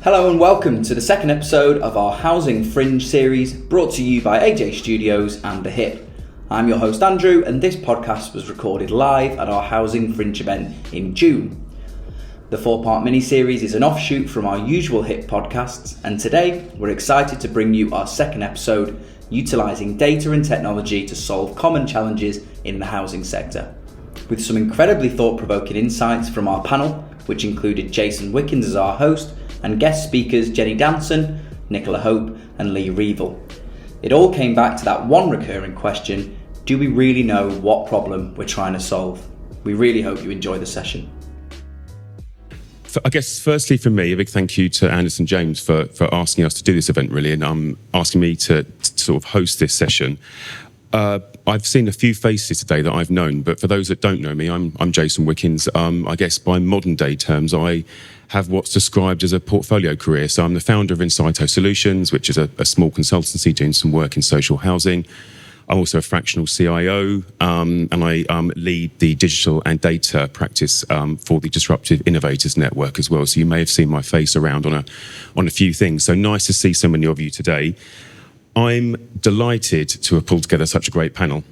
Hello and welcome to the second episode of our Housing Fringe series, brought to you by AJ Studios and The Hip. I'm your host Andrew, and this podcast was recorded live at our Housing Fringe event in June. The 4-part mini-series is an offshoot from our usual Hip podcasts, and today we're excited to bring you our second episode, Utilising Data and Technology to Solve Common Challenges in the Housing Sector, with some incredibly thought-provoking insights from our panel, which included Jason Wickens as our host, and guest speakers Danson, Nicola Hope and Lee Reevell. It all came back to that one recurring question: do we really know what problem we're trying to solve? We really hope you enjoy the session. So I guess firstly for me, a big thank you to Anderson James for asking us to do this event really, and asking me to sort of host this session. I've seen a few faces today that I've known, but for those that don't know me, I'm Jason Wickens. I guess by modern day terms, I have what's described as a portfolio career. So I'm the founder of Incyto Solutions, which is a small consultancy doing some work in social housing. I'm also a fractional CIO, and I lead the digital and data practice for the Disruptive Innovators Network as well. So you may have seen my face around on a few things. So nice to see so many of you today. I'm delighted to have pulled together such a great panel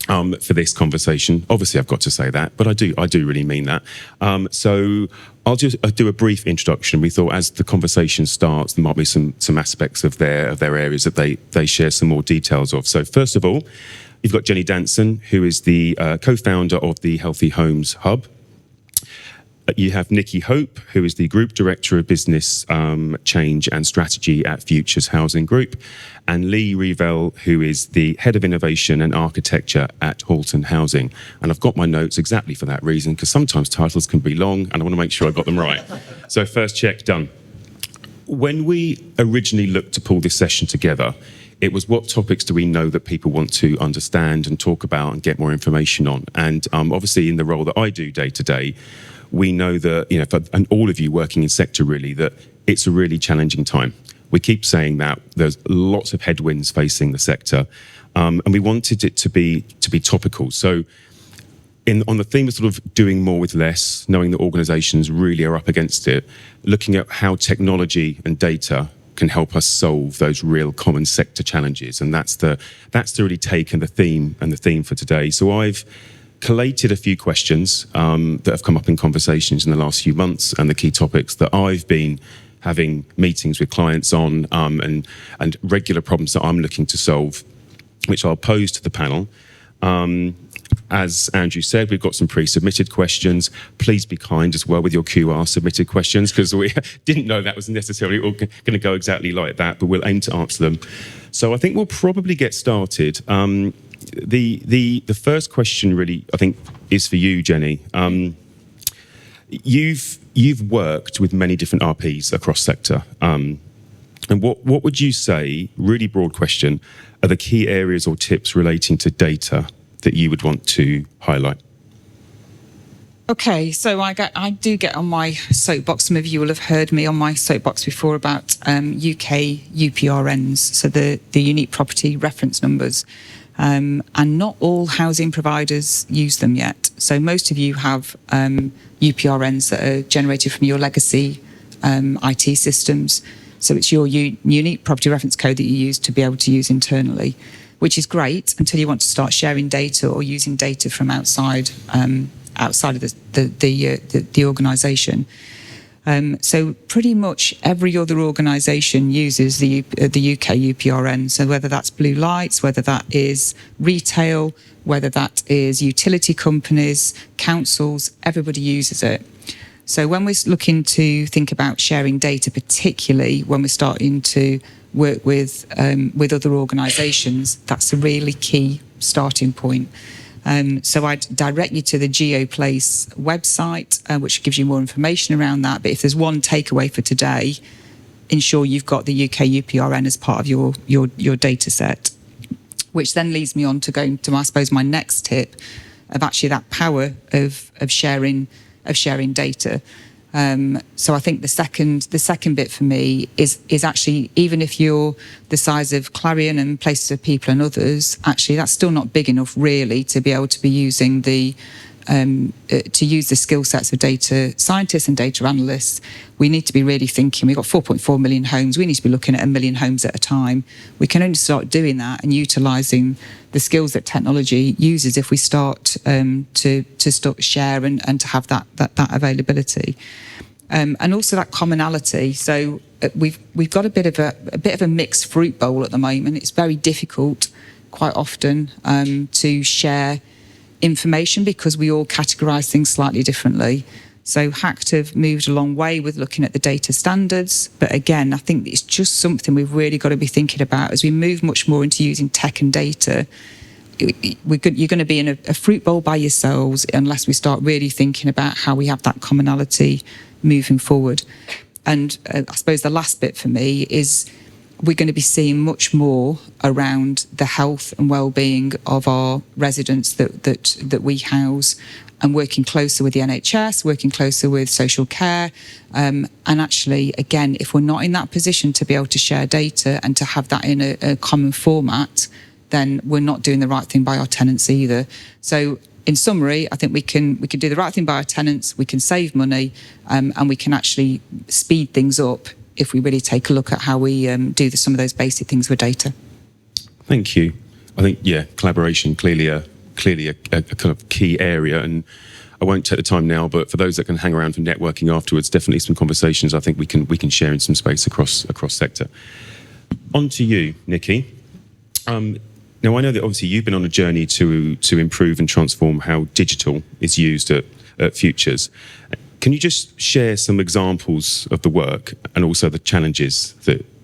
for this conversation. Obviously, I've got to say that, but I do really mean that. So I'll just do a brief introduction. We thought as the conversation starts, there might be some aspects of their areas that they share some more details of. So first of all, you've got Jenny Danson, who is the co-founder of the Healthy Homes Hub. You have Nicola Hope, who is the Group Director of Business Change and Strategy at Futures Housing Group, and Lee Reevell, who is the Head of Innovation and Architecture at Halton Housing. And I've got my notes exactly for that reason, because sometimes titles can be long, and I want to make sure I got them right. So first check, done. When we originally looked to pull this session together, it was what topics do we know that people want to understand and talk about and get more information on? And obviously in the role that I do day to day, we know that, and all of you working in sector really, that it's a really challenging time. We keep saying that there's lots of headwinds facing the sector, and we wanted it to be topical. So on the theme of sort of doing more with less, knowing that organisations really are up against it, looking at how technology and data can help us solve those real common sector challenges. And that's the really take and the theme for today. So I've collated a few questions that have come up in conversations in the last few months, and the key topics that I've been having meetings with clients on, and regular problems that I'm looking to solve, which I'll pose to the panel. As Andrew said, we've got some pre-submitted questions. Please be kind as well with your QR submitted questions, because we didn't know that was necessarily all going to go exactly like that, but we'll aim to answer them. So I think we'll probably get started. The first question really, I think, is for you, Jenny. You've worked with many different RPs across sector. And what would you say, really broad question, are the key areas or tips relating to data that you would want to highlight? Okay, so I do get on my soapbox. Some of you will have heard me on my soapbox before about UK UPRNs, so the unique property reference numbers. And not all housing providers use them yet. So most of you have UPRNs that are generated from your legacy IT systems. So it's your unique property reference code that you use to be able to use internally, which is great until you want to start sharing data or using data from outside of the organisation. So pretty much every other organisation uses the UK UPRN. So whether that's blue lights, whether that is retail, whether that is utility companies, councils, everybody uses it. So when we're looking to think about sharing data, particularly when we're starting to work with other organisations, that's a really key starting point. So I'd direct you to the GeoPlace website, which gives you more information around that. But if there's one takeaway for today, ensure you've got the UK UPRN as part of your data set, which then leads me on to going to, I suppose, my next tip of actually that power of sharing data. So I think the second bit for me is actually, even if you're the size of Clarion and Places of People and others, actually that's still not big enough really to be able to be using the to use the skill sets of data scientists and data analysts, we need to be really thinking. We've got 4.4 million homes. We need to be looking at 1 million homes at a time. We can only start doing that and utilising the skills that technology uses if we start to share and to have that availability. And also that commonality. So we've got a bit of a mixed fruit bowl at the moment. It's very difficult quite often to share information because we all categorise things slightly differently. So HACT have moved a long way with looking at the data standards. But again, I think it's just something we've really got to be thinking about as we move much more into using tech and data. You're going to be in a fruit bowl by yourselves unless we start really thinking about how we have that commonality moving forward. And I suppose the last bit for me is we're going to be seeing much more around the health and well-being of our residents that we house, and working closer with the NHS, working closer with social care. And actually, again, if we're not in that position to be able to share data and to have that in a common format, then we're not doing the right thing by our tenants either. So in summary, I think we can do the right thing by our tenants, we can save money, and we can actually speed things up if we really take a look at how we do some of those basic things with data. Thank you. I think, collaboration clearly a kind of key area, and I won't take the time now, but for those that can hang around for networking afterwards, definitely some conversations I think we can share in some space across sector. On to you, Nikki. Now, I know that obviously you've been on a journey to improve and transform how digital is used at Futures. Can you just share some examples of the work and also the challenges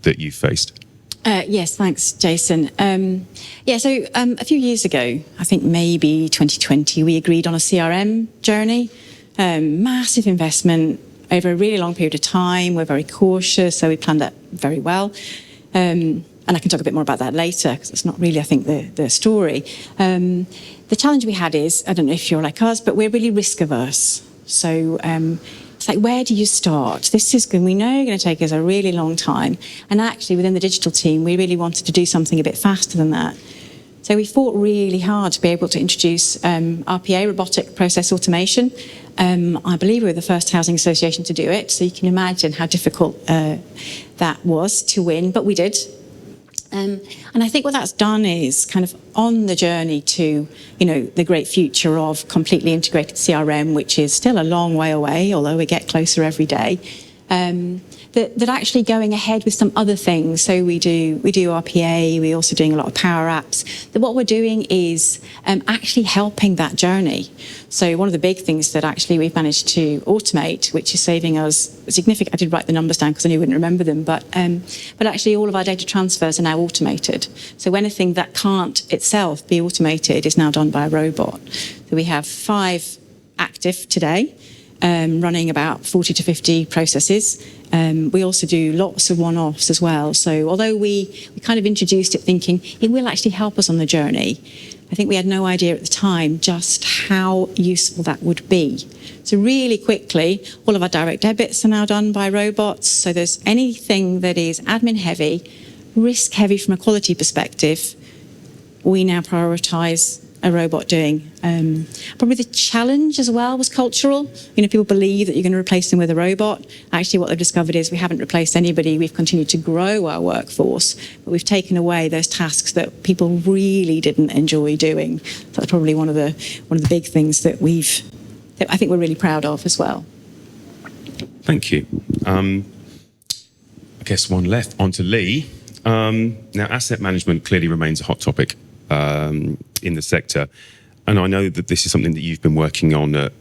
that you've faced? Yes, thanks, Jason. So a few years ago, I think maybe 2020, we agreed on a CRM journey, massive investment over a really long period of time. We're very cautious, so we planned that very well. And I can talk a bit more about that later, because it's not really, I think, the story. The challenge we had is, I don't know if you're like us, but we're really risk averse. So it's like, where do you start? This is we know going to take us a really long time. And actually, within the digital team, we really wanted to do something a bit faster than that. So we fought really hard to be able to introduce RPA, robotic process automation. I believe we were the first housing association to do it. So you can imagine how difficult that was to win, but we did. And I think what that's done is kind of on the journey to, the great future of completely integrated CRM, which is still a long way away, although we get closer every day, that actually going ahead with some other things. So we do RPA, we're also doing a lot of power apps. That what we're doing is actually helping that journey. So one of the big things that actually we've managed to automate, which is saving us significant, I did write the numbers down because I knew you wouldn't remember them, but actually all of our data transfers are now automated. So anything that can't itself be automated is now done by a robot. So we have 5 active today, running about 40 to 50 processes. We also do lots of one-offs as well. So although we kind of introduced it thinking it will actually help us on the journey, I think we had no idea at the time just how useful that would be. So really quickly, all of our direct debits are now done by robots. So there's anything that is admin heavy, risk heavy from a quality perspective, we now prioritise a robot doing. Probably the challenge as well was cultural. People believe that you're going to replace them with a robot. Actually, what they've discovered is we haven't replaced anybody. We've continued to grow our workforce, but we've taken away those tasks that people really didn't enjoy doing. So that's probably one of the big things that I think we're really proud of as well. Thank you. I guess one left. On to Lee. Now, asset management clearly remains a hot topic in the sector, and I know that this is something that you've been working on at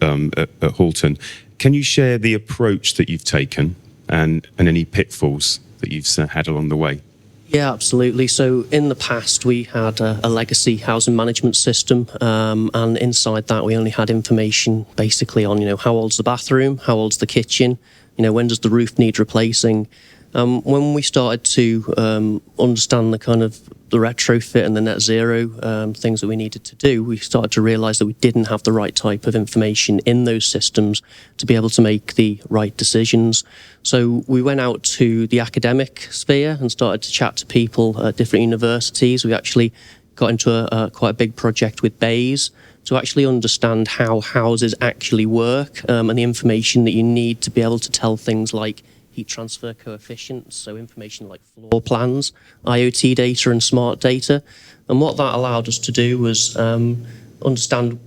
Halton. Can you share the approach that you've taken and any pitfalls that you've had along the way? Yeah, absolutely. So in the past, we had a legacy housing management system, and inside that, we only had information basically on, how old's the bathroom, how old's the kitchen, when does the roof need replacing. When we started to understand the kind of the retrofit and the net zero things that we needed to do, we started to realise that we didn't have the right type of information in those systems to be able to make the right decisions. So we went out to the academic sphere and started to chat to people at different universities. We actually got into quite a big project with Bayes to actually understand how houses actually work, and the information that you need to be able to tell things like heat transfer coefficients, so information like floor plans, IoT data and smart data. And what that allowed us to do was understand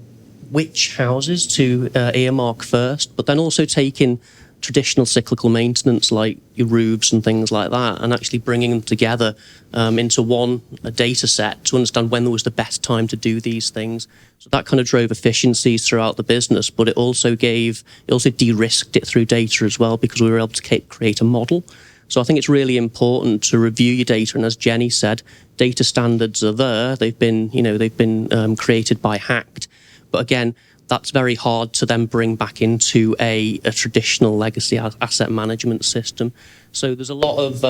which houses to earmark first, but then also take in traditional cyclical maintenance like your roofs and things like that, and actually bringing them together into one data set to understand when there was the best time to do these things. So that kind of drove efficiencies throughout the business, but it also de-risked it through data as well, because we were able to create a model. So I think it's really important to review your data, and as Jenny said, data standards are there. They've been created by HACT, but again, that's very hard to then bring back into a traditional legacy asset management system. So there's a lot of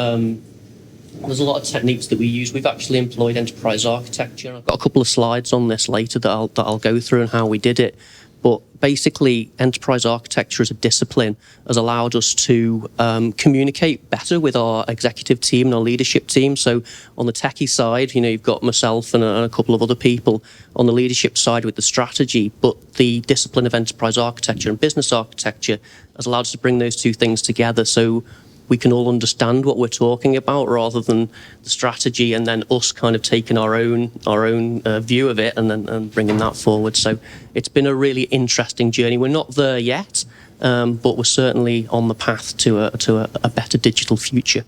techniques that we use. We've actually employed enterprise architecture. I've got a couple of slides on this later that I'll go through and how we did it. But basically, enterprise architecture as a discipline has allowed us to communicate better with our executive team and our leadership team. So on the techie side, you've got myself and a couple of other people on the leadership side with the strategy, but the discipline of enterprise architecture and business architecture has allowed us to bring those two things together, so we can all understand what we're talking about, rather than the strategy and then us kind of taking our own view of it and bringing that forward. So it's been a really interesting journey. We're not there yet, but we're certainly on the path to a better digital future.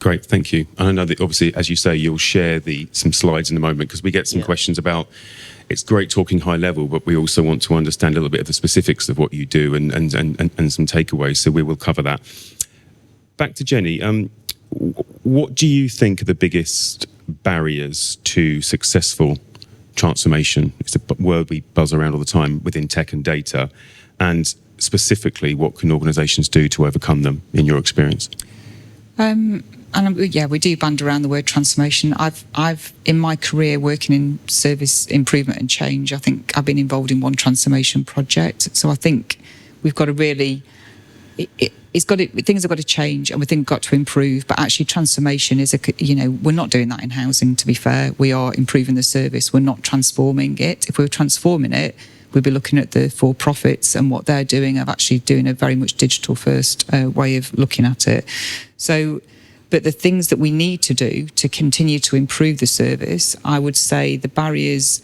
Great, thank you. And I know that obviously, as you say, you'll share some slides in a moment, because we get some questions about, it's great talking high level, but we also want to understand a little bit of the specifics of what you do and some takeaways. So we will cover that. Back to Jenny, what do you think are the biggest barriers to successful transformation? It's a word we buzz around all the time within tech and data. And specifically, what can organisations do to overcome them, in your experience? We do band around the word transformation. I've in my career working in service improvement and change, I think I've been involved in one transformation project. So I think we've got to really... things have got to change, and we think we've got to improve. But actually, transformation is we're not doing that in housing. To be fair, we are improving the service. We're not transforming it. If we were transforming it, we'd be looking at the for-profits and what they're doing of actually doing a very much digital first way of looking at it. So, but the things that we need to do to continue to improve the service, I would say the barriers.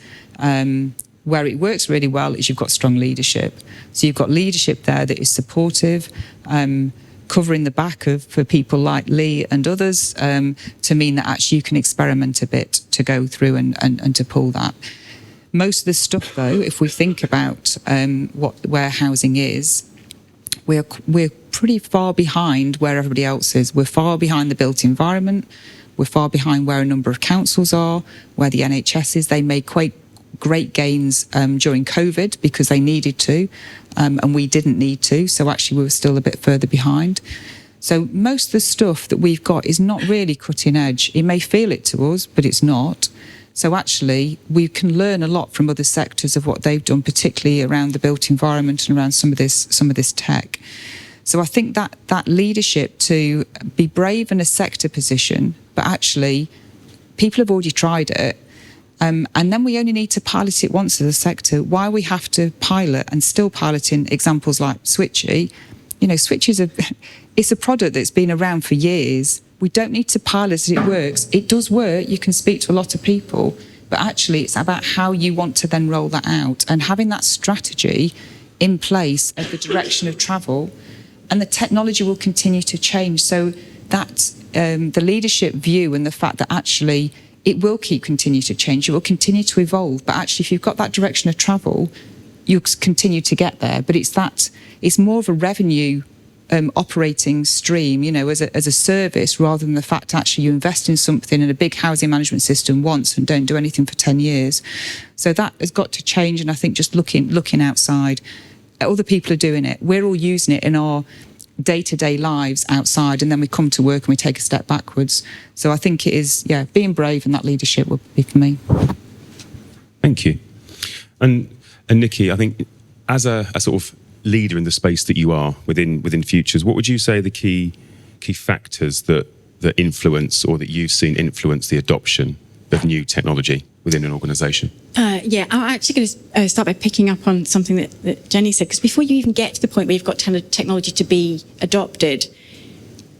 Where it works really well is you've got strong leadership. So you've got leadership there that is supportive, covering the back for people like Lee and others, to mean that actually you can experiment a bit to go through and to pull that. Most of the stuff, though, if we think about where housing is, we're pretty far behind where everybody else is. We're far behind the built environment. We're far behind where a number of councils are, where the NHS is. They made quite great gains during COVID because they needed to, and we didn't need to. So actually we were still a bit further behind. So most of the stuff that we've got is not really cutting edge. It may feel it to us, but it's not. So actually we can learn a lot from other sectors of what they've done, particularly around the built environment and around some of this tech. So I think that leadership to be brave in a sector position, but actually people have already tried it. And then we only need to pilot it once as a sector. Why we have to pilot and still piloting examples like Switchy? Switchy it's a product that's been around for years. We don't need to pilot it. It works. It does work. You can speak to a lot of people, but actually it's about how you want to then roll that out and having that strategy in place at the direction of travel, and the technology will continue to change. So that the leadership view and the fact that actually it will continue to change. It will continue to evolve. But actually, if you've got that direction of travel, you'll continue to get there. But it's more of a revenue operating stream, as a service, rather than the fact actually you invest in something in a big housing management system once and don't do anything for 10 years. So that has got to change. And I think just looking outside, other people are doing it. We're all using it in our day-to-day lives outside, and then we come to work and we take a step backwards. So I think it is, being brave, and that leadership would be for me. Thank you. And Nikki, I think as a sort of leader in the space that you are within Futures, what would you say are the key factors that influence, or that you've seen influence, the adoption of new technology within an organisation? Yeah, I'm actually going to start by picking up on something that Jenny said, because before you even get to the point where you've got technology to be adopted,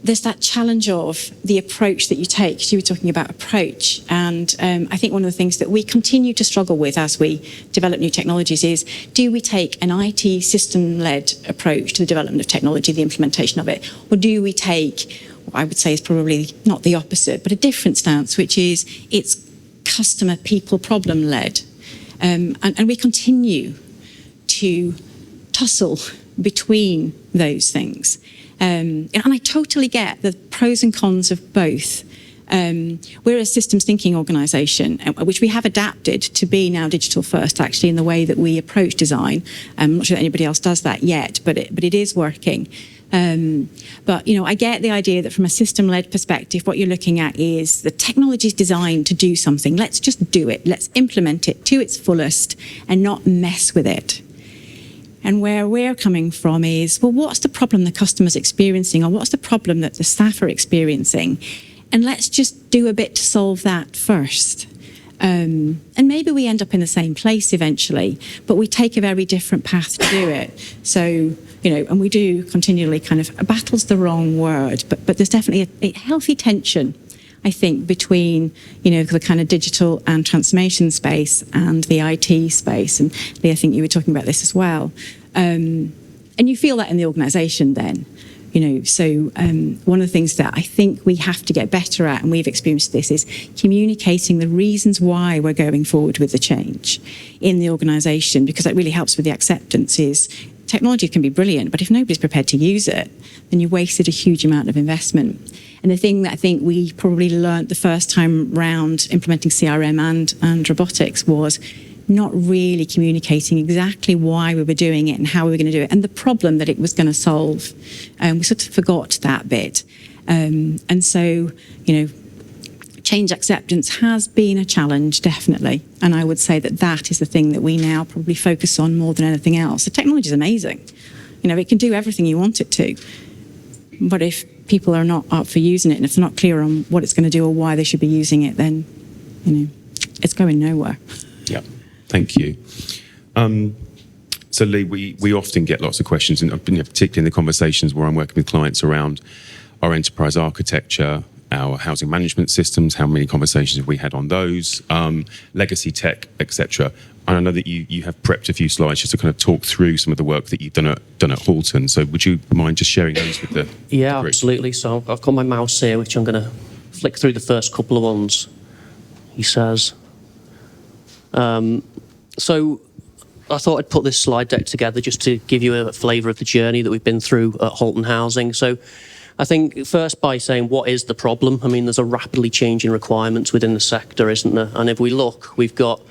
there's that challenge of the approach that you take. So you were talking about approach, and I think one of the things that we continue to struggle with as we develop new technologies is, do we take an IT system-led approach to the development of technology, the implementation of it, or do we take what I would say is probably not the opposite, but a different stance, which is it's customer, people, problem-led. And we continue to tussle between those things. And I totally get the pros and cons of both. We're a systems thinking organisation, which we have adapted to be now digital first, actually, in the way that we approach design. I'm not sure that anybody else does that yet, but it is working. But, I get the idea that from a system-led perspective, what you're looking at is the technology is designed to do something. Let's just do it. Let's implement it to its fullest and not mess with it. And where we're coming from is, well, what's the problem the customer's experiencing, or what's the problem that the staff are experiencing? And let's just do a bit to solve that first. And maybe we end up in the same place eventually, but we take a very different path to do it. So, and we do continually battle's the wrong word, but there's definitely a healthy tension, I think, between, the kind of digital and transformation space and the IT space. And Lee, I think you were talking about this as well. And you feel that in the organisation then, So one of the things that I think we have to get better at, and we've experienced this, is communicating the reasons why we're going forward with the change in the organisation, because that really helps with the acceptance. Is technology can be brilliant, but if nobody's prepared to use it, then you wasted a huge amount of investment. And the thing that I think we probably learned the first time round implementing CRM and robotics was not really communicating exactly why we were doing it and how we were going to do it and the problem that it was going to solve. We sort of forgot that bit. And so, change acceptance has been a challenge, definitely. And I would say that is the thing that we now probably focus on more than anything else. The technology is amazing. It can do everything you want it to. But if people are not up for using it, and if they're not clear on what it's going to do or why they should be using it, then, it's going nowhere. Yeah, thank you. So Lee, we often get lots of questions, and particularly in the conversations where I'm working with clients around our enterprise architecture, our housing management systems, how many conversations have we had on those, legacy tech, etc. And I know that you have prepped a few slides just to kind of talk through some of the work that you've done at Halton. So would you mind just sharing those with the group? Absolutely. So I've got my mouse here, which I'm going to flick through the first couple of ones. He says. So I thought I'd put this slide deck together just to give you a flavour of the journey that we've been through at Halton Housing. So I think first by saying, what is the problem? I mean, there's a rapidly changing requirements within the sector, isn't there? And if we look, we've got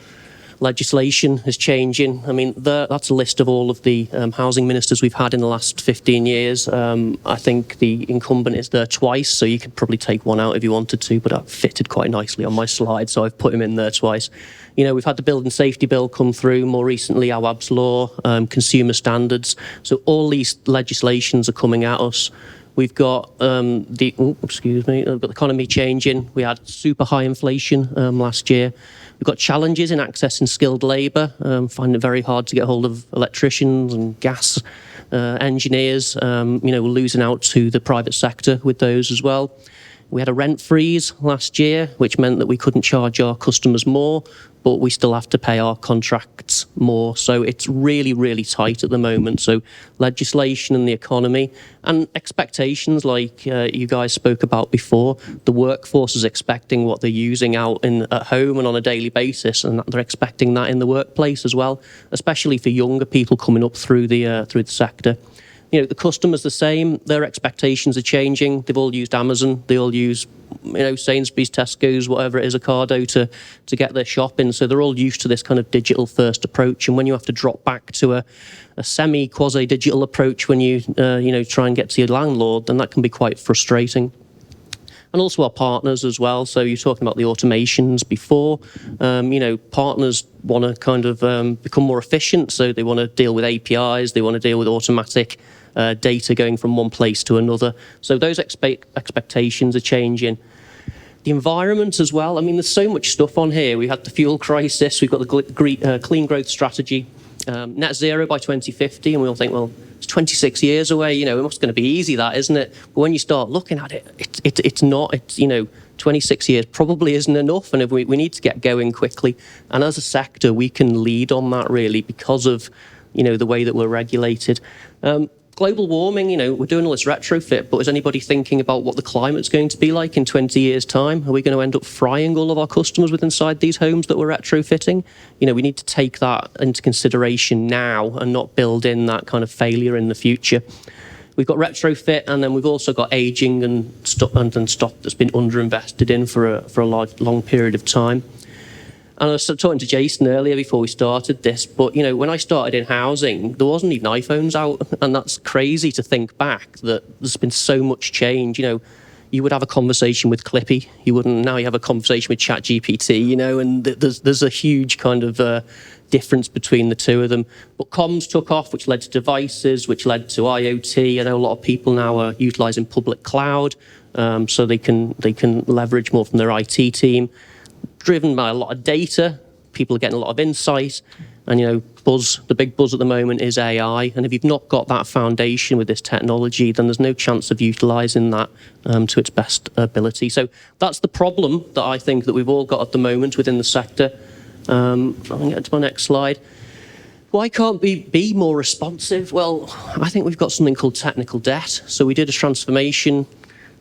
legislation is changing. I mean, that's a list of all of the housing ministers we've had in the last 15 years. I think the incumbent is there twice, so you could probably take one out if you wanted to, but that fitted quite nicely on my slide, so I've put him in there twice. We've had the Building Safety Bill come through, more recently our WABS law, consumer standards. So all these legislations are coming at us. We've got the economy changing. We had super high inflation last year. We've got challenges in accessing skilled labour, finding it very hard to get hold of electricians and gas engineers. We're losing out to the private sector with those as well. We had a rent freeze last year, which meant that we couldn't charge our customers more, but we still have to pay our contracts more. So it's really, really tight at the moment. So legislation and the economy and expectations, like you guys spoke about before, the workforce is expecting what they're using out at home and on a daily basis, and they're expecting that in the workplace as well, especially for younger people coming up through the sector. The customer's the same. Their expectations are changing. They've all used Amazon. They all use, Sainsbury's, Tesco's, whatever it is, Ocado to get their shopping. So they're all used to this kind of digital first approach. And when you have to drop back to a semi-quasi-digital approach when you, try and get to your landlord, then that can be quite frustrating. And also our partners as well. So you're talking about the automations before. Partners want to kind of become more efficient. So they want to deal with APIs. They want to deal with automatic data going from one place to another. So those expectations are changing. The environment as well. I mean, there's so much stuff on here. We had the fuel crisis. We've got the clean growth strategy, net zero by 2050, and we all think, well, it's 26 years away. It must going to be easy, that, isn't it? But when you start looking at it, it's not. It's 26 years probably isn't enough, and if we need to get going quickly. And as a sector, we can lead on that really because of the way that we're regulated. Global warming, we're doing all this retrofit, but is anybody thinking about what the climate's going to be like in 20 years' time? Are we going to end up frying all of our customers with inside these homes that we're retrofitting? We need to take that into consideration now and not build in that kind of failure in the future. We've got retrofit, and then we've also got ageing and stock that's been underinvested in for a long period of time. And I was talking to Jason earlier before we started this, but when I started in housing, there wasn't even iPhones out, and that's crazy to think back that there's been so much change. You would have a conversation with Clippy, you wouldn't. Now you have a conversation with ChatGPT, and there's a huge kind of difference between the two of them. But comms took off, which led to devices, which led to IoT. I know a lot of people now are utilising public cloud, so they can leverage more from their IT team. Driven by a lot of data, people are getting a lot of insight, and the big buzz at the moment is AI. And if you've not got that foundation with this technology, then there's no chance of utilising that to its best ability. So that's the problem that I think that we've all got at the moment within the sector. I can get to my next slide. Why can't we be more responsive? Well, I think we've got something called technical debt. So we did a transformation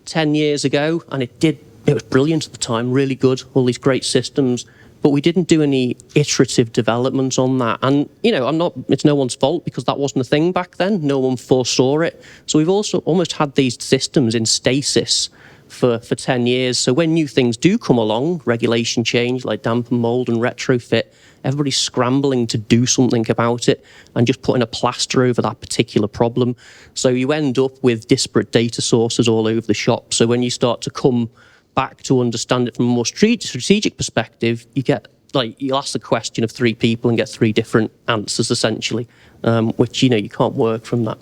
10 years ago, and it was brilliant at the time, really good, all these great systems, but we didn't do any iterative development on that. And, it's no one's fault because that wasn't a thing back then. No one foresaw it. So we've also almost had these systems in stasis for 10 years. So when new things do come along, regulation change like damp and mould and retrofit, everybody's scrambling to do something about it and just putting a plaster over that particular problem. So you end up with disparate data sources all over the shop. So when you start to come back to understand it from a more strategic perspective, you'll ask the question of three people and get three different answers essentially, which you can't work from that.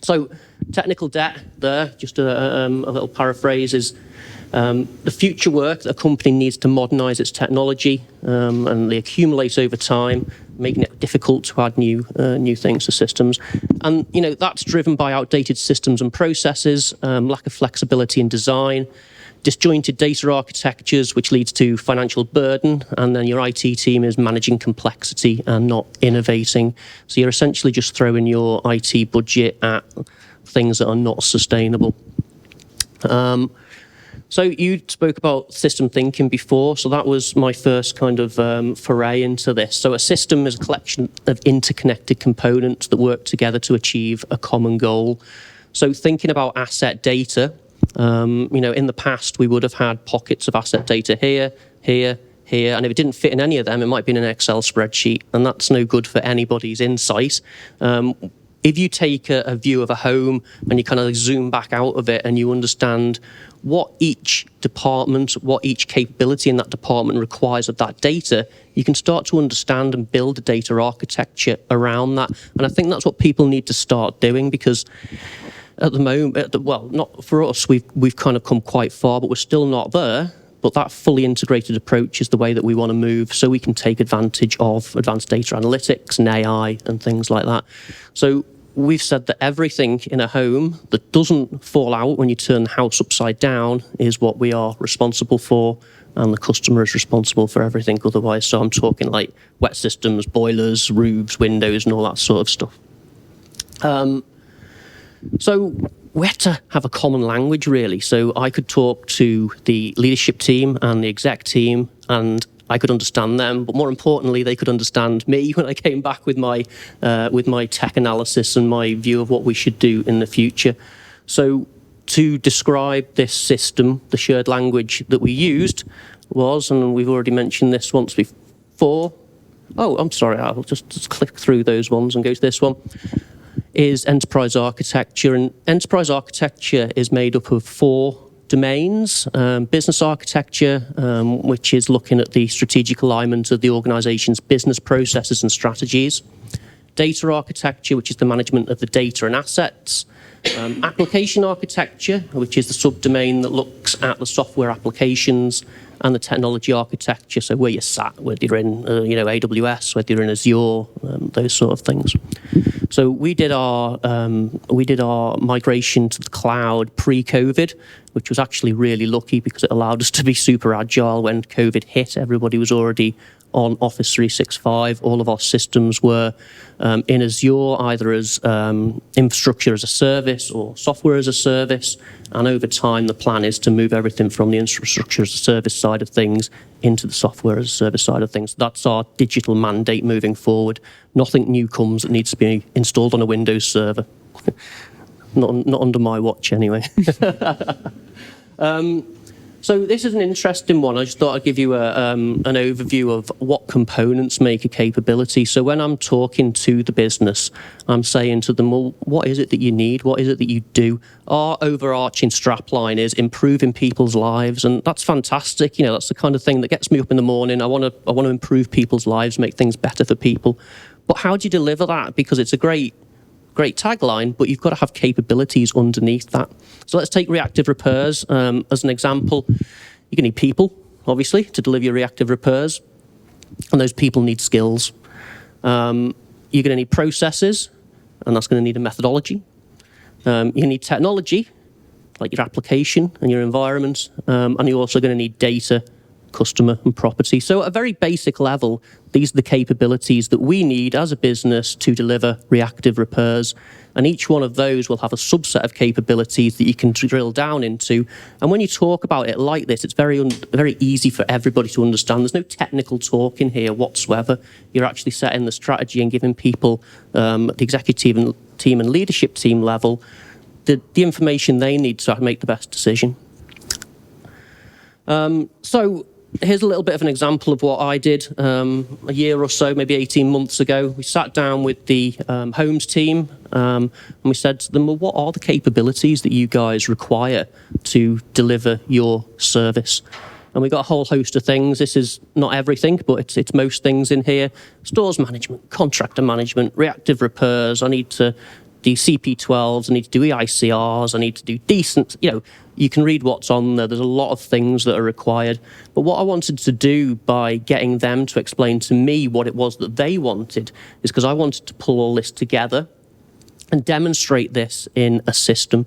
So technical debt there, just a little paraphrase, is the future work that a company needs to modernise its technology, and they accumulate over time, making it difficult to add new things to systems. And that's driven by outdated systems and processes, lack of flexibility in design, disjointed data architectures, which leads to financial burden, and then your IT team is managing complexity and not innovating. So you're essentially just throwing your IT budget at things that are not sustainable. So you spoke about system thinking before, so that was my first kind of foray into this. So a system is a collection of interconnected components that work together to achieve a common goal. So thinking about asset data, in the past, we would have had pockets of asset data here, and if it didn't fit in any of them, it might be in an Excel spreadsheet, and that's no good for anybody's insight. If you take a view of a home and you kind of zoom back out of it and you understand what each department, what each capability in that department requires of that data, you can start to understand and build a data architecture around that. And I think that's what people need to start doing, because at the moment, not for us, we've kind of come quite far, but we're still not there. But that fully integrated approach is the way that we want to move, so we can take advantage of advanced data analytics and AI and things like that. So we've said that everything in a home that doesn't fall out when you turn the house upside down is what we are responsible for, and the customer is responsible for everything otherwise. So I'm talking like wet systems, boilers, roofs, windows, and all that sort of stuff. So we had to have a common language, really. So I could talk to the leadership team and the exec team, and I could understand them. But more importantly, they could understand me when I came back with my tech analysis and my view of what we should do in the future. So to describe this system, the shared language that we used was, and we've already mentioned this once before. Oh, I'm sorry. I'll just click through those ones and go to this one. Is enterprise architecture. And enterprise architecture is made up of 4 domains. Business architecture, which is looking at the strategic alignment of the organization's business processes and strategies. Data architecture, which is the management of the data and assets. Application architecture, which is the subdomain that looks at the software applications and the technology architecture, so where you're sat, whether you're in AWS, whether you're in Azure, those sort of things. So we did our migration to the cloud pre-COVID, which was actually really lucky because it allowed us to be super agile when COVID hit. Everybody was already on Office 365. All of our systems were in Azure, either as infrastructure as a service or software as a service. And over time, the plan is to move everything from the infrastructure as a service side of things into the software as a service side of things. That's our digital mandate moving forward. Nothing new comes that needs to be installed on a Windows server. Not under my watch, anyway. So this is an interesting one. I just thought I'd give you an overview of what components make a capability. So when I'm talking to the business, I'm saying to them, well, what is it that you need? What is it that you do? Our overarching strapline is improving people's lives, and that's fantastic. That's the kind of thing that gets me up in the morning. I want to improve people's lives, make things better for people. But how do you deliver that? Because it's a great tagline, but you've got to have capabilities underneath that. So let's take reactive repairs as an example. You're going to need people, obviously, to deliver your reactive repairs, and those people need skills. You're going to need processes, and that's going to need a methodology. You need technology, like your application and your environment, and you're also going to need data, customer and property. So at a very basic level, these are the capabilities that we need as a business to deliver reactive repairs. And each one of those will have a subset of capabilities that you can drill down into. And when you talk about it like this, it's very easy for everybody to understand. There's no technical talk in here whatsoever. You're actually setting the strategy and giving people, the executive team and leadership team level, the information they need to make the best decision. So here's a little bit of an example of what I did a year or so, maybe 18 months ago. We sat down with the homes team and we said to them, well, what are the capabilities that you guys require to deliver your service? And we got a whole host of things. This is not everything, but it's most things in here. Stores management, contractor management, reactive repairs. I need to do CP12s, I need to do EICRs, I need to do decent, you can read what's on there. There's a lot of things that are required. But what I wanted to do by getting them to explain to me what it was that they wanted is because I wanted to pull all this together and demonstrate this in a system.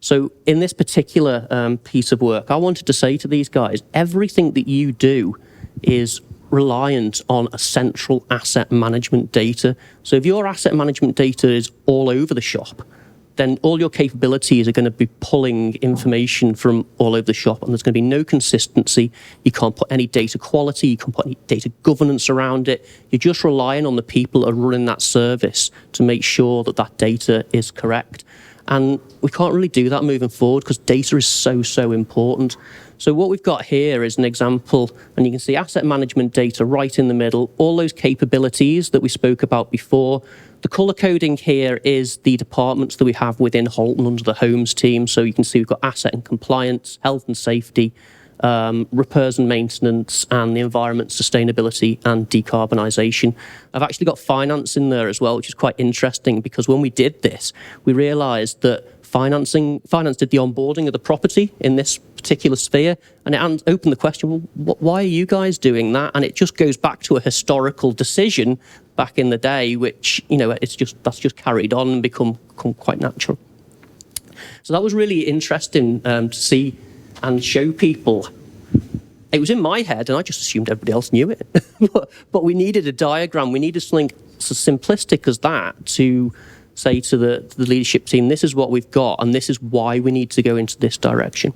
So in this particular piece of work, I wanted to say to these guys, everything that you do is reliant on a central asset management data. So if your asset management data is all over the shop, then all your capabilities are going to be pulling information from all over the shop, and there's going to be no consistency. You can't put any data quality, you can't put any data governance around it. You're just relying on the people that are running that service to make sure that that data is correct. And we can't really do that moving forward because data is so important. So what we've got here is an example, and you can see asset management data right in the middle, all those capabilities that we spoke about before. The colour coding here is the departments that we have within Holton under the homes team. So you can see we've got asset and compliance, health and safety, repairs and maintenance, and the environment, sustainability and decarbonisation. I've actually got finance in there as well, which is quite interesting because when we did this, we realised that finance did the onboarding of the property in this particular sphere, and it opened the question, well, why are you guys doing that? And it just goes back to a historical decision back in the day, which, that's just carried on and become quite natural. So that was really interesting to see and show people. It was in my head, and I just assumed everybody else knew it. but we needed a diagram. We needed something so simplistic as that to say to the leadership team, this is what we've got, and this is why we need to go into this direction.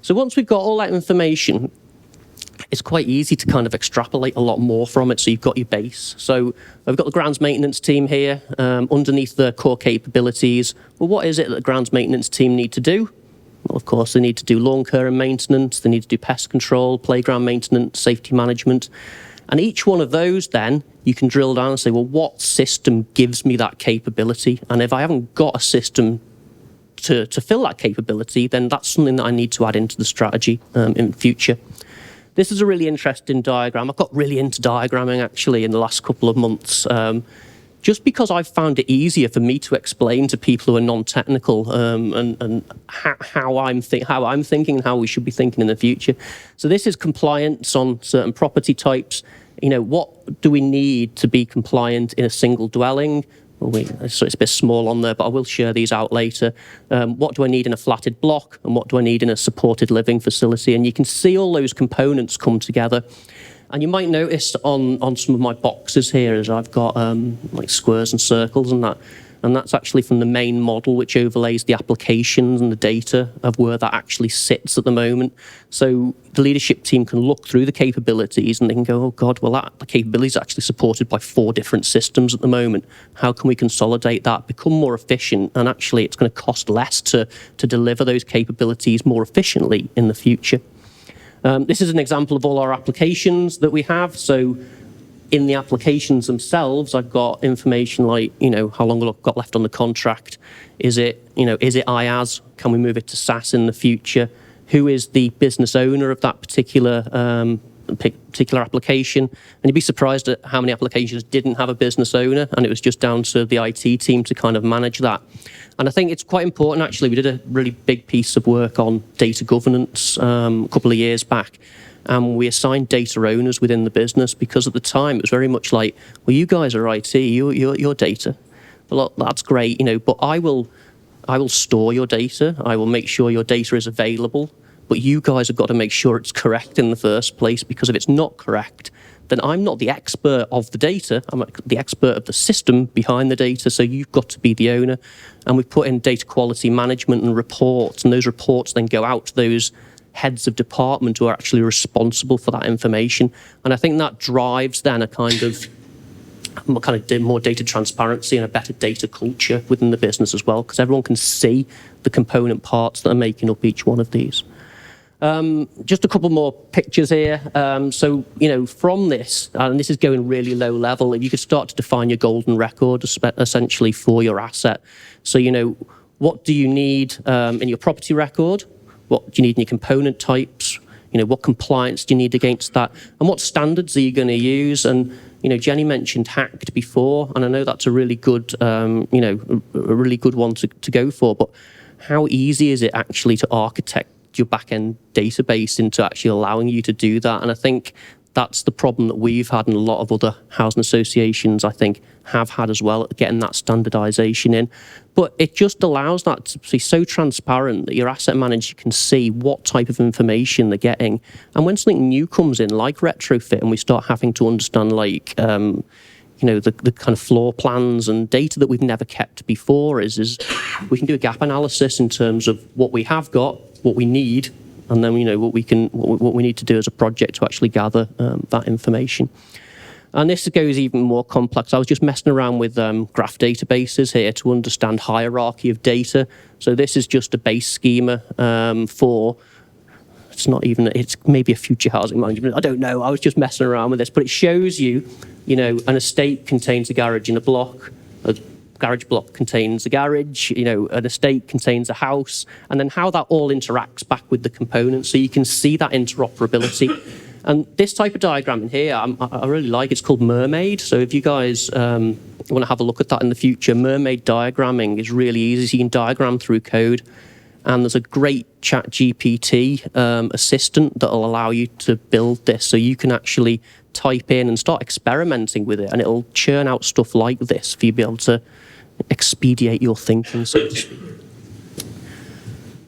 So once we've got all that information, it's quite easy to kind of extrapolate a lot more from it. So you've got your base. So I've got the grounds maintenance team here underneath the core capabilities. Well, what is it that the grounds maintenance team need to do? Well, of course, they need to do lawn care and maintenance. They need to do pest control, playground maintenance, safety management. And each one of those, then, you can drill down and say, well, what system gives me that capability? And if I haven't got a system to fill that capability, then that's something that I need to add into the strategy in future. This is a really interesting diagram. I've got really into diagramming, actually, in the last couple of months. just because I've found it easier for me to explain to people who are non-technical and how I'm thinking and how we should be thinking in the future. So this is compliance on certain property types. What do we need to be compliant in a single dwelling? So it's a bit small on there, but I will share these out later. What do I need in a flatted block, and what do I need in a supported living facility? And you can see all those components come together. And you might notice on some of my boxes here is I've got like squares and circles and that. And that's actually from the main model, which overlays the applications and the data of where that actually sits at the moment. So the leadership team can look through the capabilities and they can go, oh God, well, the capability is actually supported by 4 different systems at the moment. How can we consolidate that, become more efficient? And actually, it's going to cost less to deliver those capabilities more efficiently in the future. This is an example of all our applications that we have. So in the applications themselves, I've got information like, how long I've got left on the contract. Is it IaaS? Can we move it to SaaS in the future? Who is the business owner of that particular application? And you'd be surprised at how many applications didn't have a business owner, and it was just down to the IT team to kind of manage that. And I think it's quite important, actually. We did a really big piece of work on data governance a couple of years back. And we assigned data owners within the business because at the time it was very much like, well, you guys are IT, you're data. Well, that's great, but I will store your data. I will make sure your data is available. But you guys have got to make sure it's correct in the first place, because if it's not correct, then I'm not the expert of the data. I'm the expert of the system behind the data. So you've got to be the owner. And we've put in data quality management and reports. And those reports then go out to those heads of department who are actually responsible for that information. And I think that drives then a kind of more data transparency and a better data culture within the business as well, because everyone can see the component parts that are making up each one of these. Just a couple more pictures here. So, from this, and this is going really low level, you could start to define your golden record essentially for your asset. So, what do you need in your property record? What do you need in your component types? What compliance do you need against that? And what standards are you going to use? And, Jenny mentioned HACT before, and I know that's a really good, a really good one to go for. But how easy is it actually to architect your back-end database into actually allowing you to do that? And I think that's the problem that we've had, and a lot of other housing associations, I think, have had as well, getting that standardisation in. But it just allows that to be so transparent that your asset manager can see what type of information they're getting. And when something new comes in, like retrofit, and we start having to understand, like, the kind of floor plans and data that we've never kept before, is we can do a gap analysis in terms of what we have got, what we need, and then what we need to do as a project to actually gather that information. And this goes even more complex. I was just messing around with graph databases here to understand hierarchy of data. So this is just a base schema for, it's maybe a future housing management. I don't know. I was just messing around with this, but it shows you, an estate contains a garage in a block. A garage block contains a garage, an estate contains a house, and then how that all interacts back with the components. So you can see that interoperability. And this type of diagram in here, I really like. It's called Mermaid. So if you guys want to have a look at that in the future, Mermaid diagramming is really easy. So you can diagram through code. And there's a great ChatGPT assistant that will allow you to build this. So you can actually type in and start experimenting with it, and it'll churn out stuff like this for you to be able to expedite your thinking, so to speak.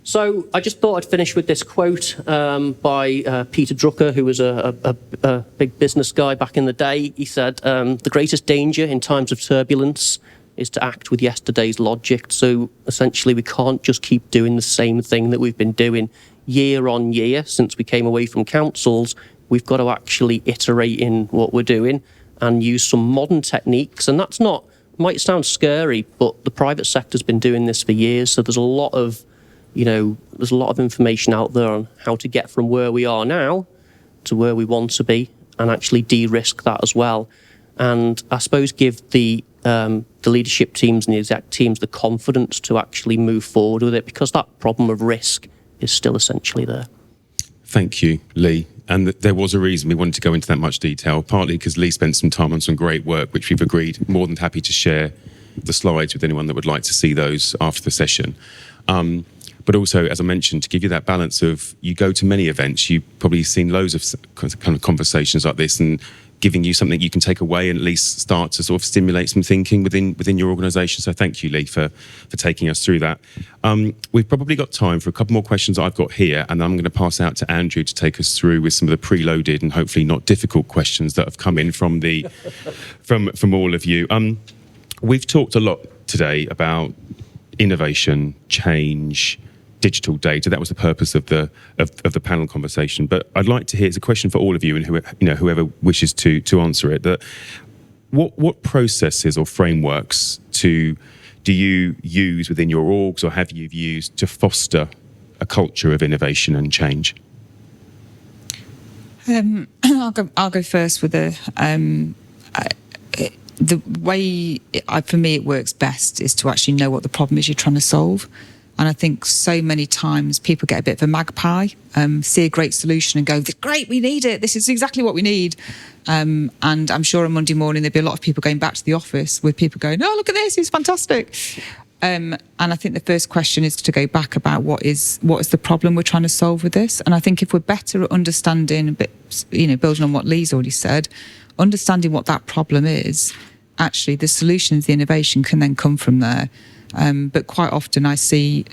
So I just thought I'd finish with this quote by Peter Drucker, who was a big business guy back in the day. He said, the greatest danger in times of turbulence is to act with yesterday's logic. So essentially we can't just keep doing the same thing that we've been doing year on year since we came away from councils. We've got to actually iterate in what we're doing and use some modern techniques. And that's might sound scary, but the private sector's been doing this for years. So there's a lot of information out there on how to get from where we are now to where we want to be, and actually de-risk that as well. And I suppose give the leadership teams and the exec teams the confidence to actually move forward with it, because that problem of risk is still essentially there. Thank you, Lee. and there was a reason we wanted to go into that much detail, partly because Lee spent some time on some great work, which we've agreed, more than happy to share the slides with anyone that would like to see those after the session. But also, as I mentioned, to give you that balance of, you go to many events, you've probably seen loads of kind of conversations like this, and giving you something you can take away and at least start to sort of stimulate some thinking within your organisation. So thank you, Lee, for taking us through that. We've probably got time for a couple more questions I've got here, and I'm going to pass out to Andrew to take us through with some of the preloaded and hopefully not difficult questions that have come in from from all of you. We've talked a lot today about innovation, change, digital data. That was the purpose of the panel conversation. But I'd like to hear, it's a question for all of you, and whoever wishes to answer it, that what processes or frameworks do you use within your orgs, or have you used to foster a culture of innovation and change? I'll go first with the way, for me, it works best is to actually know what the problem is you're trying to solve. And I think so many times people get a bit of a magpie, see a great solution and go, great, we need it. This is exactly what we need. And I'm sure on Monday morning, there'll be a lot of people going back to the office with people going, oh, look at this, it's fantastic. And I think the first question is to go back about what is the problem we're trying to solve with this. And I think if we're better at understanding, a bit, building on what Lee's already said, understanding what that problem is, actually the solutions, the innovation can then come from there. But quite often I see,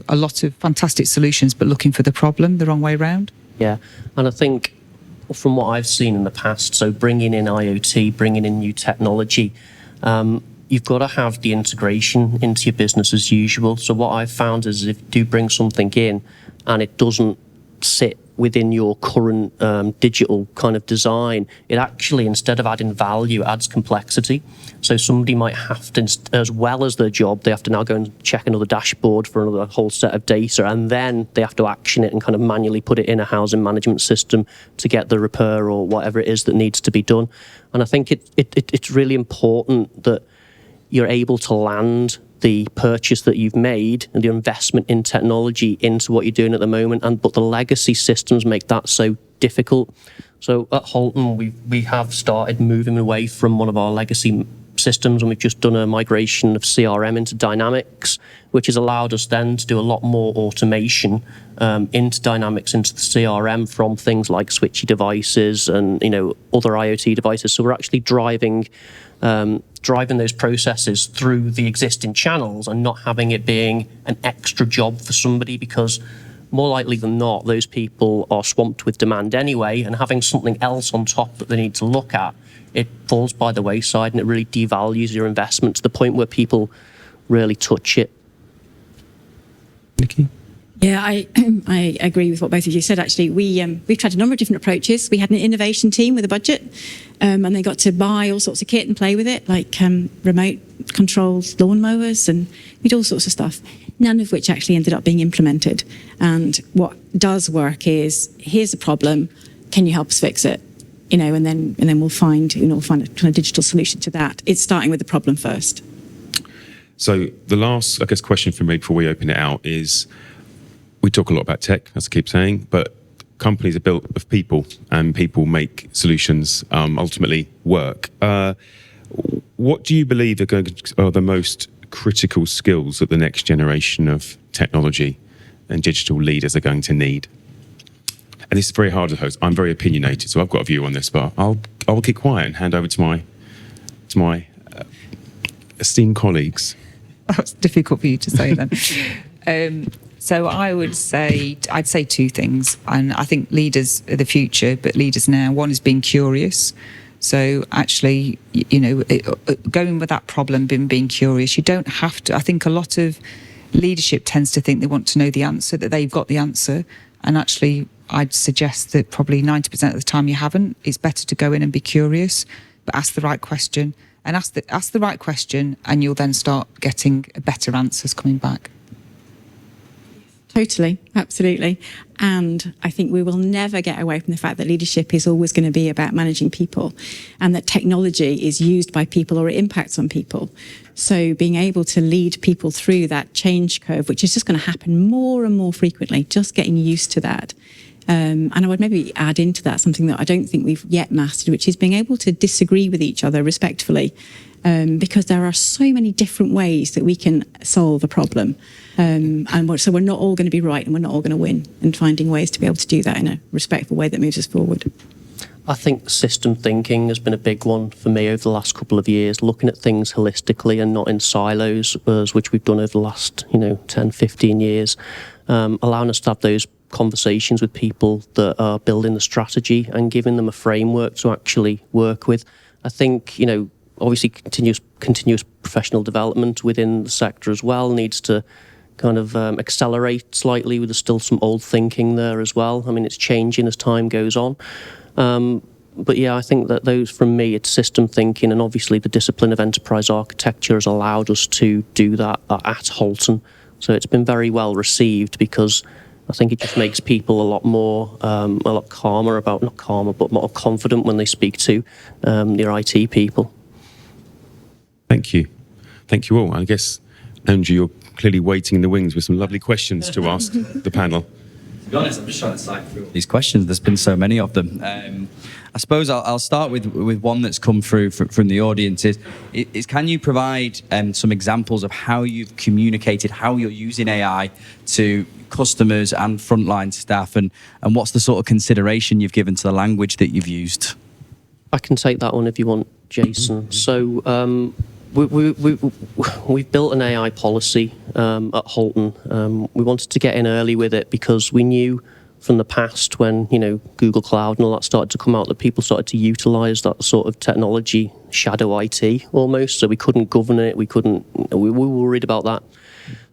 a lot of fantastic solutions, but looking for the problem the wrong way around. Yeah, and I think from what I've seen in the past, so bringing in IoT, bringing in new technology, you've got to have the integration into your business as usual. So what I've found is if you do bring something in and it doesn't sit within your current digital kind of design, it actually, instead of adding value, adds complexity. So somebody might have to, as well as their job, they have to now go and check another dashboard for another whole set of data, and then they have to action it and kind of manually put it in a housing management system to get the repair or whatever it is that needs to be done. And I think it's really important that you're able to land the purchase that you've made and your investment in technology into what you're doing at the moment, but the legacy systems make that so difficult. So at Holton, we have started moving away from one of our legacy systems, and we've just done a migration of CRM into Dynamics, which has allowed us then to do a lot more automation into Dynamics, into the CRM, from things like switchy devices and other IoT devices. So we're actually driving those processes through the existing channels and not having it being an extra job for somebody, because more likely than not, those people are swamped with demand anyway, and having something else on top that they need to look at, it falls by the wayside and it really devalues your investment to the point where people really touch it. Nikki? Yeah, I agree with what both of you said. Actually, we've tried a number of different approaches. We had an innovation team with a budget, and they got to buy all sorts of kit and play with it, like remote controlled lawnmowers, and we did all sorts of stuff. None of which actually ended up being implemented. And what does work is, here's a problem, can you help us fix it? And then we'll find a kind of digital solution to that. It's starting with the problem first. So the last, question for me before we open it out is, we talk a lot about tech, as I keep saying, but companies are built of people, and people make solutions ultimately work. What do you believe are the most critical skills that the next generation of technology and digital leaders are going to need? And this is very hard to host. I'm very opinionated, so I've got a view on this, but I'll keep quiet and hand over to my esteemed colleagues. That's difficult for you to say then. So I'd say two things, and I think leaders are the future, but leaders now, one is being curious. So actually, going with that problem, being curious, you don't have to. I think a lot of leadership tends to think they want to know the answer, that they've got the answer, and actually I'd suggest that probably 90% of the time you haven't. It's better to go in and be curious, but ask the right question, and ask the right question, and you'll then start getting better answers coming back. Totally, absolutely. And I think we will never get away from the fact that leadership is always going to be about managing people, and that technology is used by people or it impacts on people. So being able to lead people through that change curve, which is just going to happen more and more frequently, just getting used to that, And I would maybe add into that something that I don't think we've yet mastered, which is being able to disagree with each other respectfully, because there are so many different ways that we can solve a problem. So we're not all going to be right and we're not all going to win, and finding ways to be able to do that in a respectful way that moves us forward. I think system thinking has been a big one for me over the last couple of years, looking at things holistically and not in silos, which we've done over the last 10, 15 years, allowing us to have those conversations with people that are building the strategy and giving them a framework to actually work with. I think, obviously continuous professional development within the sector as well needs to kind of accelerate slightly. There's still some old thinking there as well. I mean, it's changing as time goes on. But yeah, I think that those, from me, it's system thinking, and obviously the discipline of enterprise architecture has allowed us to do that at Halton. So it's been very well received, because I think it just makes people a lot calmer not calmer, but more confident when they speak to their IT people. Thank you. Thank you all. I guess, Andrew, you're clearly waiting in the wings with some lovely questions to ask the panel. To be honest, I'm just trying to sift through these questions. There's been so many of them. I suppose I'll start with one that's come through from the audience. Is can you provide some examples of how you've communicated, how you're using AI to customers and frontline staff, and what's the sort of consideration you've given to the language that you've used? I can take that one if you want, Jason. So we've built an AI policy at Halton. We wanted to get in early with it because we knew from the past, when Google Cloud and all that started to come out, that people started to utilise that sort of technology, shadow IT almost. So we couldn't govern it. We were worried about that.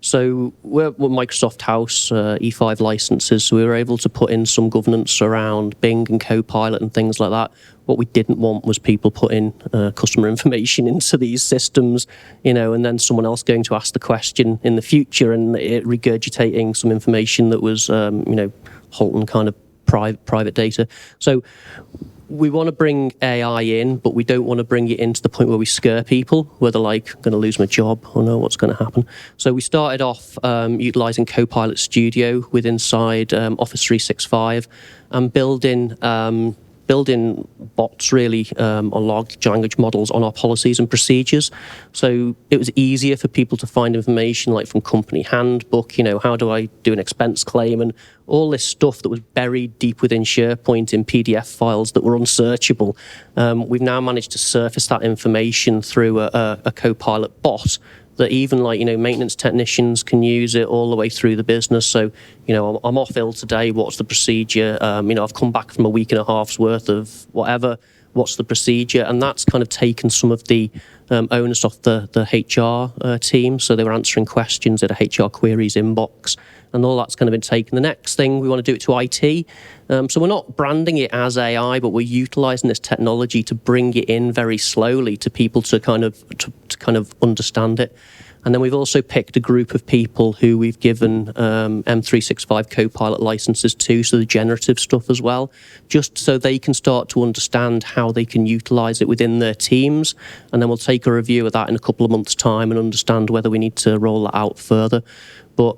So we're Microsoft House, E5 licenses, so we were able to put in some governance around Bing and Copilot and things like that. What we didn't want was people putting customer information into these systems, and then someone else going to ask the question in the future and it regurgitating some information that was, Halton kind of private data. So we want to bring AI in, but we don't want to bring it in to the point where we scare people, where they're like, I'm going to lose my job, or no, what's going to happen? So we started off utilising Copilot Studio with inside Office 365 and building bots really on large language models on our policies and procedures. So it was easier for people to find information like from company handbook, how do I do an expense claim, and all this stuff that was buried deep within SharePoint in PDF files that were unsearchable. We've now managed to surface that information through a Copilot bot that even maintenance technicians can use it all the way through the business. So, I'm off ill today. What's the procedure? I've come back from a week and a half's worth of whatever. What's the procedure? And that's kind of taken some of the onus off the HR team. So they were answering questions at a HR queries inbox, and all that's kind of been taken. The next thing, we want to do it to IT. So we're not branding it as AI, but we're utilising this technology to bring it in very slowly to people to kind of understand it. And then we've also picked a group of people who we've given M365 Copilot licenses to, so the generative stuff as well, just so they can start to understand how they can utilise it within their teams. And then we'll take a review of that in a couple of months' time and understand whether we need to roll that out further. But,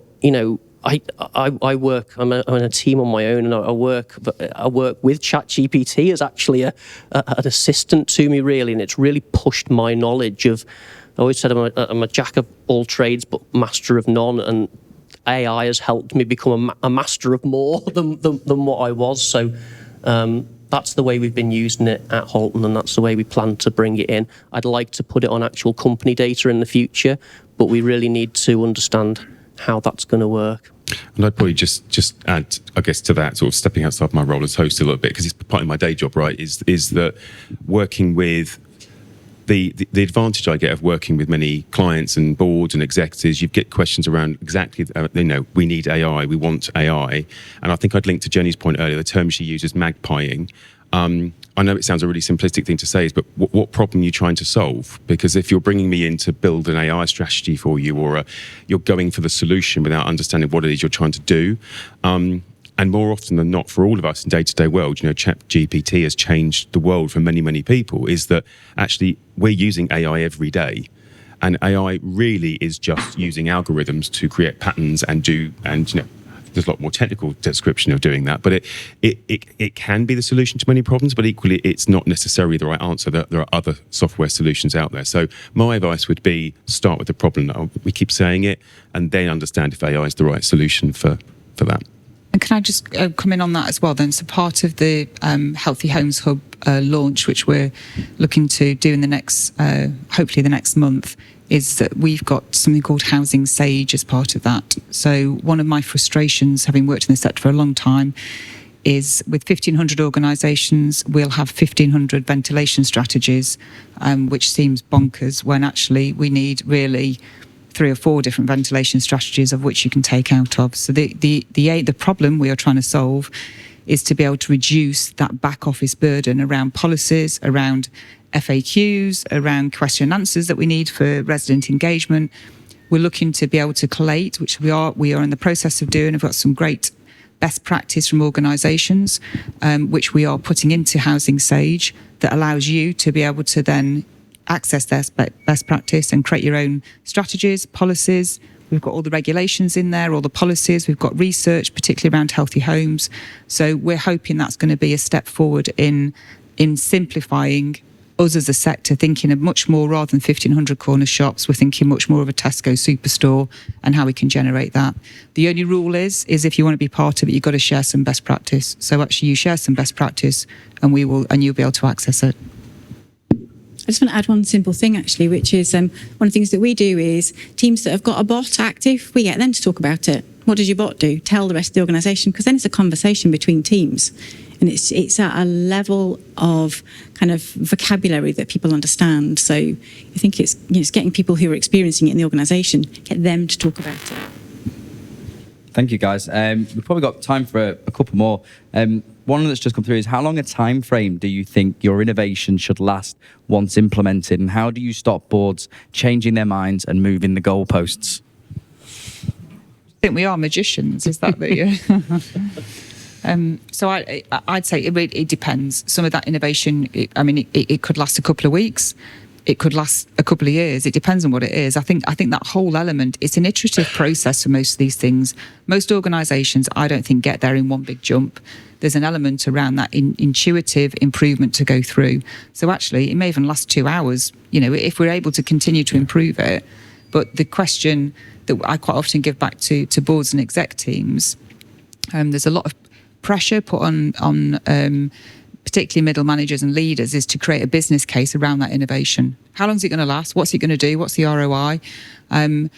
I work, I'm in a team on my own, and I work with ChatGPT as actually an assistant to me, really, and it's really pushed my knowledge of, I always said I'm a jack of all trades but master of none, and AI has helped me become a master of more than what I was. So that's the way we've been using it at Halton, and that's the way we plan to bring it in. I'd like to put it on actual company data in the future, but we really need to understand how that's going to work. And I'd probably just add, I guess, to that, sort of stepping outside my role as host a little bit, because it's part of my day job, right, is that working with the advantage I get of working with many clients and boards and executives, you get questions around exactly, we need AI, we want AI. And I think I'd link to Jenny's point earlier, the term she uses, magpieing. I know it sounds a really simplistic thing to say, but what problem are you trying to solve? Because if you're bringing me in to build an AI strategy for you, or you're going for the solution without understanding what it is you're trying to do, and more often than not, for all of us in day-to-day world, ChatGPT has changed the world for many, many people, is that actually we're using AI every day. And AI really is just using algorithms to create patterns and there's a lot more technical description of doing that, but it can be the solution to many problems, but equally it's not necessarily the right answer. There are other software solutions out there. So my advice would be start with the problem. We keep saying it, and then understand if AI is the right solution for that. And can I just come in on that as well then? So part of the Healthy Homes Hub launch, which we're looking to do in the next, hopefully the next month, is that we've got something called Housing Sage as part of that. So one of my frustrations, having worked in the sector for a long time, is with 1,500 organisations, we'll have 1,500 ventilation strategies, which seems bonkers when actually we need really 3 or 4 different ventilation strategies of which you can take out of. So the problem we are trying to solve is to be able to reduce that back office burden around policies, around FAQs, around question and answers that we need for resident engagement. We're looking to be able to collate, which we are in the process of doing. We've got some great best practice from organisations, which we are putting into Housing Sage, that allows you to be able to then access their best practice and create your own strategies, policies. We've got all the regulations in there, all the policies. We've got research, particularly around healthy homes. So we're hoping that's going to be a step forward in simplifying us as a sector, thinking of much more, rather than 1,500 corner shops, we're thinking much more of a Tesco superstore and how we can generate that. The only rule is if you want to be part of it, you've got to share some best practice. So actually you share some best practice and you'll be able to access it. I just want to add one simple thing, actually, which is one of the things that we do is teams that have got a bot active, we get them to talk about it. What does your bot do? Tell the rest of the organisation, because then it's a conversation between teams. And it's at a level of kind of vocabulary that people understand. So I think it's getting people who are experiencing it in the organisation, get them to talk about it. Thank you, guys. We've probably got time for a couple more. One that's just come through is, how long a time frame do you think your innovation should last once implemented, and how do you stop boards changing their minds and moving the goalposts? I think we are magicians. Is that the? So I'd say it depends. Some of that innovation, it could last a couple of weeks. It could last a couple of years. It depends on what it is. I think that whole element, it's an iterative process for most of these things. Most organisations, I don't think, get there in one big jump. There's an element around that intuitive improvement to go through. So actually, it may even last 2 hours, if we're able to continue to improve it. But the question that I quite often give back to boards and exec teams, there's a lot of pressure put on particularly middle managers and leaders, is to create a business case around that innovation. How long is it going to last? What's it going to do? What's the ROI? And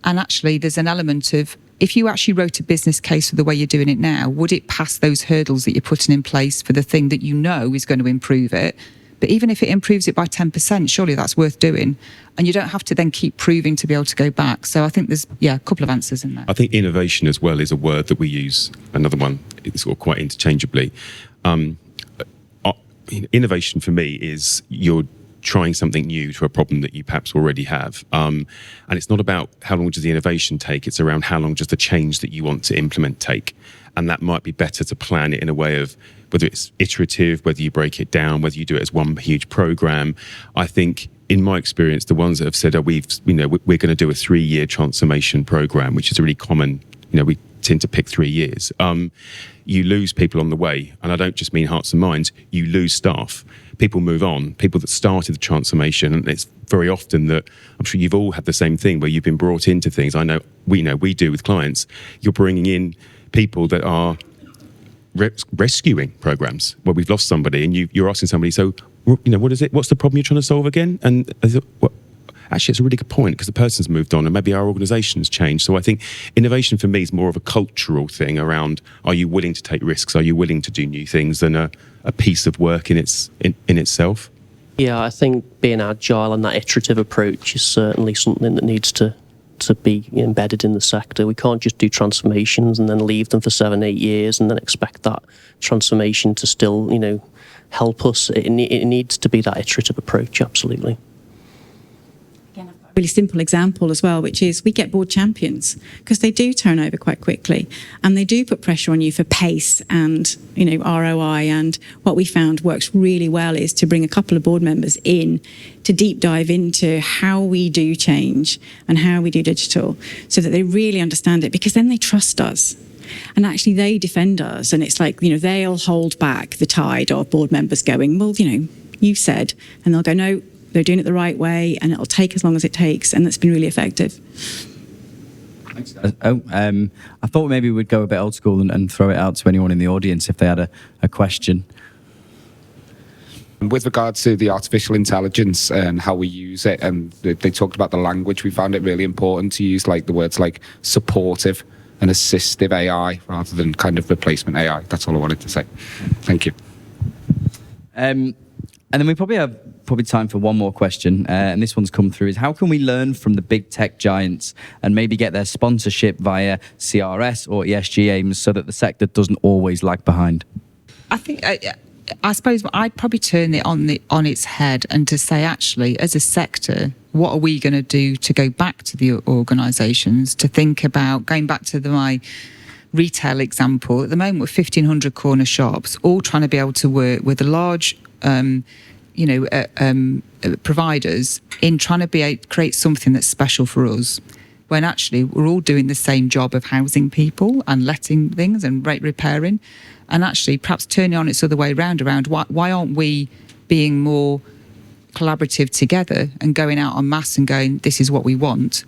actually, there's an element of, if you actually wrote a business case for the way you're doing it now, would it pass those hurdles that you're putting in place for the thing that you know is going to improve it? But even if it improves it by 10%, surely that's worth doing. And you don't have to then keep proving to be able to go back. So I think there's, a couple of answers in there. I think innovation as well is a word that we use, another one, it's sort of quite interchangeably. Innovation for me is you're trying something new to a problem that you perhaps already have. And it's not about how long does the innovation take, it's around how long does the change that you want to implement take. And that might be better to plan it in a way of whether it's iterative, whether you break it down, whether you do it as one huge program. I think, in my experience, the ones that have said, we're going to do a 3-year transformation program, which is really common. We tend to pick 3 years. You lose people on the way. And I don't just mean hearts and minds. You lose staff. People move on. People that started the transformation. And it's very often that, I'm sure you've all had the same thing where you've been brought into things. I know we do with clients. You're bringing in people that are rescuing programs where we've lost somebody, and you're asking somebody, so what is it? What's the problem you're trying to solve again? And actually, it's a really good point, because the person's moved on and maybe our organisation's changed. So I think innovation for me is more of a cultural thing around, are you willing to take risks? Are you willing to do new things, than a piece of work in itself? Yeah, I think being agile and that iterative approach is certainly something that needs to be embedded in the sector. We can't just do transformations and then leave them for 7-8 years and then expect that transformation to still, help us. It needs to be that iterative approach, absolutely. Again, I've got Really simple example as well, which is we get board champions because they do turn over quite quickly and they do put pressure on you for pace and, you know, ROI. And what we found works really well is to bring a couple of board members in to deep dive into how we do change and how we do digital so that they really understand it, because then they trust us. And actually they defend us, and it's like, you know, they'll hold back the tide of board members going, well, you know, you said, and they'll go, no, they're doing it the right way, and it'll take as long as it takes, and that's been really effective. Thanks, guys. I thought maybe we'd go a bit old school and throw it out to anyone in the audience if they had a question. With regard to the artificial intelligence and how we use it, and they talked about the language, we found it really important to use like the words like supportive and assistive AI rather than kind of replacement AI. That's all I wanted to say. Thank you. And then we probably have time for one more question, and this one's come through, is how can we learn from the big tech giants and maybe get their sponsorship via CRS or ESG aims so that the sector doesn't always lag behind? I think, I suppose I'd probably turn it on its head and to say, actually, as a sector, what are we going to do to go back to the organisations to think about, going back to my retail example, at the moment we're 1,500 corner shops, all trying to be able to work with the large providers in trying to create something that's special for us, when actually we're all doing the same job of housing people and letting things and repairing, and actually perhaps turning on its other way around why aren't we being more collaborative together and going out en masse and going, this is what we want,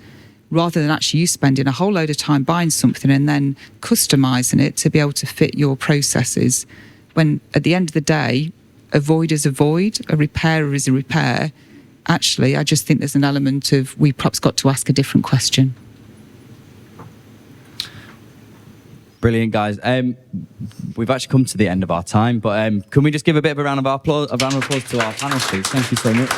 rather than actually you spending a whole load of time buying something and then customising it to be able to fit your processes, when at the end of the day, a void is a void, a repairer is a repair. Actually, I just think there's an element of we perhaps got to ask a different question. Brilliant, guys. We've actually come to the end of our time, but can we just give a bit of a round of applause to our panel, please? Thank you so much.